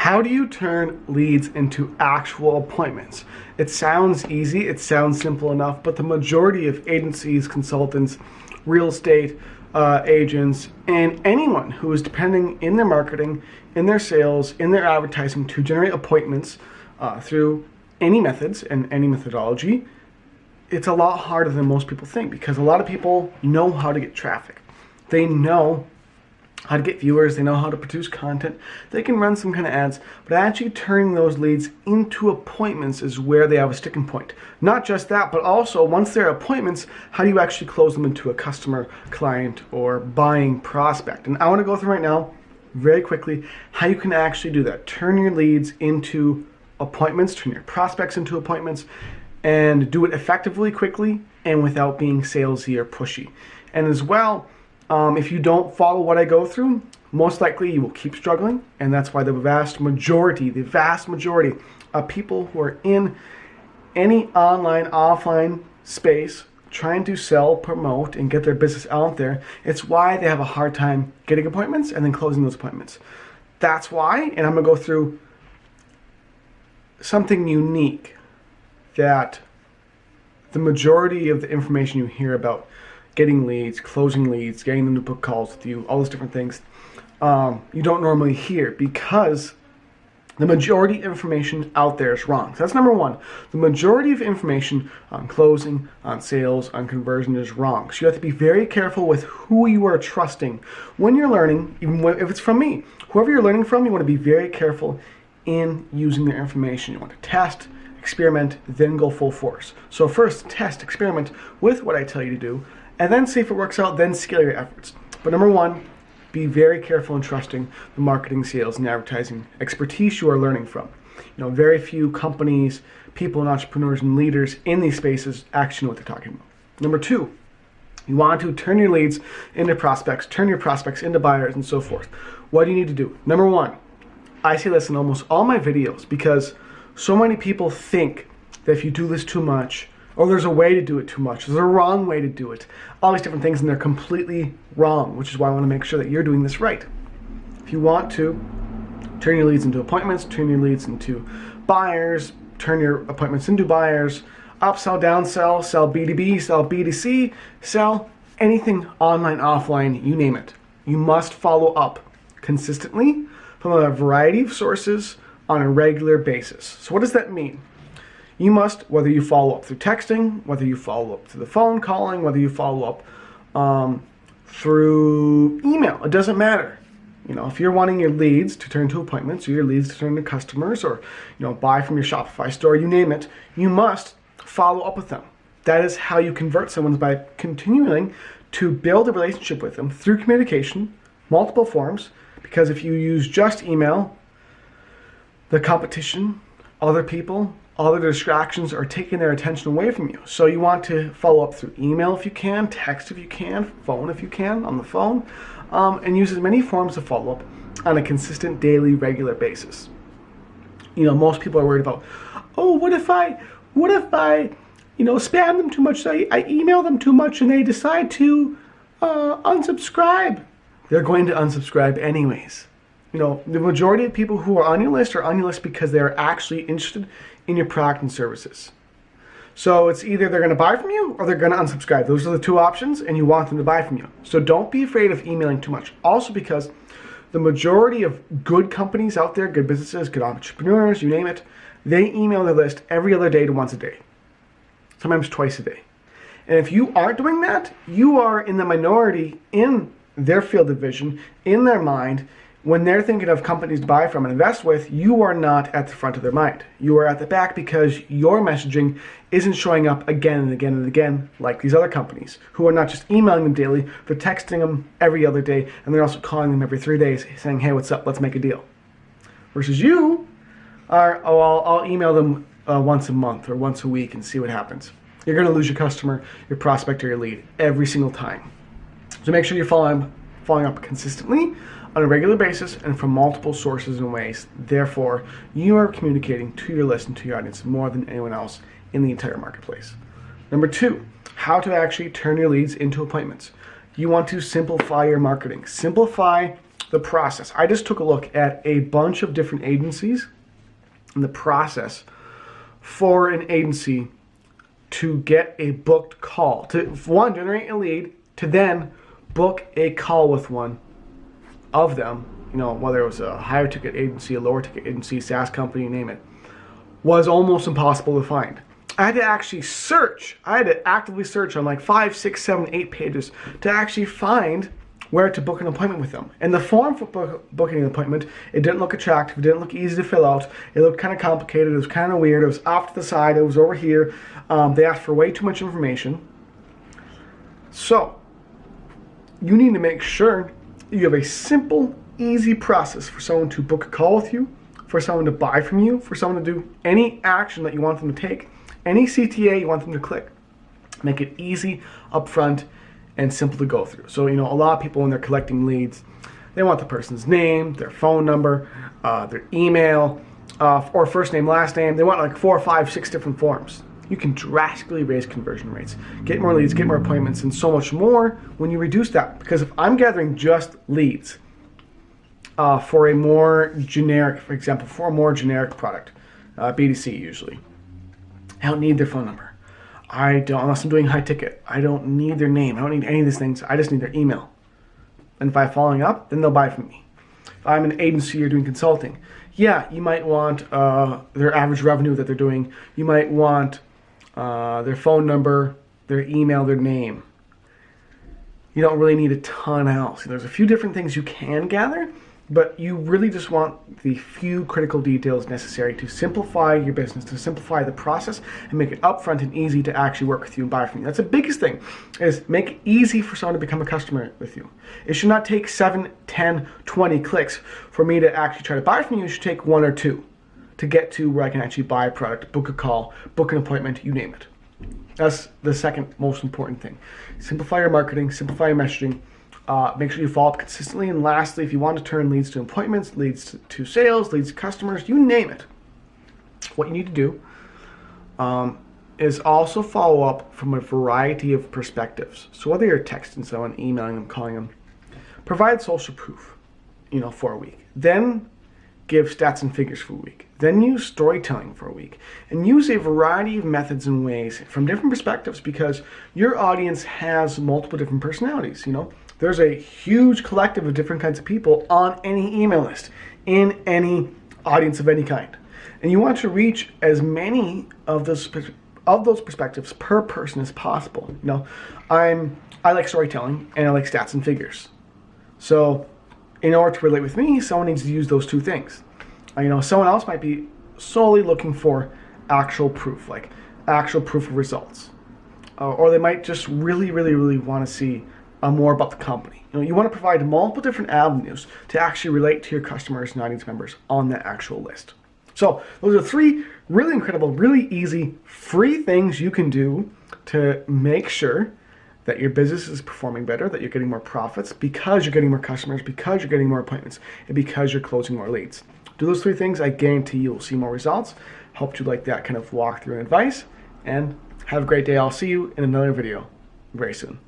How do you turn leads into actual appointments? It sounds easy, it sounds simple enough, but the majority of agencies, consultants, real estate agents, and anyone who is depending in their marketing, in their sales, in their advertising to generate appointments through any methods and any methodology, it's a lot harder than most people think, because a lot of people know how to get traffic. They know how to get viewers, they know how to produce content, they can run some kind of ads, but actually turning those leads into appointments is where they have a sticking point. Not just that, but also once they're appointments, how do you actually close them into a customer, client, or buying prospect? And I want to go through right now, very quickly, how you can actually do that. Turn your leads into appointments, turn your prospects into appointments, and do it effectively, quickly, and without being salesy or pushy. And as well, if you don't follow what I go through, most likely you will keep struggling, and that's why the vast majority of people who are in any online, offline space trying to sell, promote, and get their business out there, it's why they have a hard time getting appointments and then closing those appointments. That's why, and I'm going to go through something unique that the majority of the information you hear about getting leads, closing leads, getting them to book calls with you, all those different things, you don't normally hear, because the majority of information out there is wrong. So that's number one. The majority of information on closing, on sales, on conversion is wrong. So you have to be very careful with who you are trusting. When you're learning, even if it's from me, whoever you're learning from, you want to be very careful in using their information. You want to test, experiment, then go full force. So first, test, experiment with what I tell you to do, and then see if it works out, then scale your efforts. But number one, be very careful in trusting the marketing, sales, and advertising expertise you are learning from. Very few companies, people, and entrepreneurs and leaders in these spaces actually know what they're talking about. Number two, you want to turn your leads into prospects, turn your prospects into buyers, and so forth. What do you need to do? Number one, I say this in almost all my videos, because so many people think that if you do this too much, or there's a way to do it too much, there's a wrong way to do it, all these different things, and they're completely wrong, which is why I want to make sure that you're doing this right. If you want to turn your leads into appointments, turn your leads into buyers, turn your appointments into buyers, upsell, downsell, sell B2B, sell B2C, sell anything online, offline, you name it, you must follow up consistently from a variety of sources on a regular basis. So what does that mean? You must, whether you follow up through texting, whether you follow up through the phone calling, whether you follow up through email, it doesn't matter. If you're wanting your leads to turn to appointments, or your leads to turn to customers, or buy from your Shopify store, you name it, you must follow up with them. That is how you convert someone, by continuing to build a relationship with them through communication, multiple forms, because if you use just email, the competition, other people, all the distractions are taking their attention away from you. So you want to follow up through email if you can, text if you can, phone if you can, on the phone, and use as many forms of follow-up on a consistent, daily, regular basis. Most people are worried about, what if I spam them too much, I email them too much, and they decide to unsubscribe. They're going to unsubscribe anyways. The majority of people who are on your list because they're actually interested in your product and services. So it's either they're going to buy from you or they're going to unsubscribe. Those are the two options, and you want them to buy from you. So don't be afraid of emailing too much. Also, because the majority of good companies out there, good businesses, good entrepreneurs, you name it, they email their list every other day to once a day, sometimes twice a day. And if you aren't doing that, you are in the minority in their field of vision, in their mind. When they're thinking of companies to buy from and invest with, you are not at the front of their mind. You are at the back, because your messaging isn't showing up again and again and again like these other companies, who are not just emailing them daily, they're texting them every other day, and they're also calling them every 3 days saying, hey, what's up, let's make a deal. Versus you are, I'll email them once a month or once a week and see what happens. You're going to lose your customer, your prospect, or your lead every single time. So make sure you're following up consistently on a regular basis and from multiple sources and ways. Therefore, you are communicating to your list and to your audience more than anyone else in the entire marketplace. Number two, how to actually turn your leads into appointments. You want to simplify your marketing. Simplify the process. I just took a look at a bunch of different agencies and the process for an agency to get a booked call, to one, generate a lead, to then book a call with one of them, whether it was a higher ticket agency, a lower ticket agency, SaaS company, you name it, was almost impossible to find. I had to actually search. I had to actively search on like 5, 6, 7, 8 pages to actually find where to book an appointment with them. And the form for booking an appointment, it didn't look attractive. It didn't look easy to fill out. It looked kind of complicated. It was kind of weird. It was off to the side. It was over here. They asked for way too much information. So you need to make sure you have a simple, easy process for someone to book a call with you, for someone to buy from you, for someone to do any action that you want them to take, any CTA you want them to click. Make it easy, upfront, and simple to go through. So, a lot of people when they're collecting leads, they want the person's name, their phone number, their email, or first name, last name. They want like 4, 5, 6 different forms. You can drastically raise conversion rates, get more leads, get more appointments, and so much more when you reduce that. Because if I'm gathering just leads for a more generic, for example, for a more generic product, BDC usually, I don't need their phone number. I don't, unless I'm doing high ticket. I don't need their name. I don't need any of these things. I just need their email. And if I'm following up, then they'll buy from me. If I'm an agency or doing consulting, yeah, you might want their average revenue that they're doing. You might want their phone number, their email, their name. You don't really need a ton else. There's a few different things you can gather, but you really just want the few critical details necessary to simplify your business, to simplify the process, and make it upfront and easy to actually work with you and buy from you. That's the biggest thing, is make it easy for someone to become a customer with you. It should not take 7, 10, 20 clicks for me to actually try to buy from you. It should take 1 or 2 to get to where I can actually buy a product, book a call, book an appointment, you name it. That's the second most important thing. Simplify your marketing, simplify your messaging. Make sure you follow up consistently. And lastly, if you want to turn leads to appointments, leads to sales, leads to customers, you name it, what you need to do is also follow up from a variety of perspectives. So whether you're texting someone, emailing them, calling them, provide social proof, for a week. Then give stats and figures for a week. Then use storytelling for a week. And use a variety of methods and ways from different perspectives, because your audience has multiple different personalities, There's a huge collective of different kinds of people on any email list, in any audience of any kind. And you want to reach as many of those perspectives per person as possible. I like storytelling and I like stats and figures. So in order to relate with me, someone needs to use those two things. Someone else might be solely looking for actual proof, like actual proof of results. Or they might just really, really, really want to see more about the company. You want to provide multiple different avenues to actually relate to your customers and audience members on the actual list. So those are 3 really incredible, really easy, free things you can do to make sure that your business is performing better, that you're getting more profits because you're getting more customers, because you're getting more appointments, and because you're closing more leads. Do those 3 things, I guarantee you'll see more results. Hope you like that kind of walkthrough and advice, and have a great day. I'll see you in another video very soon.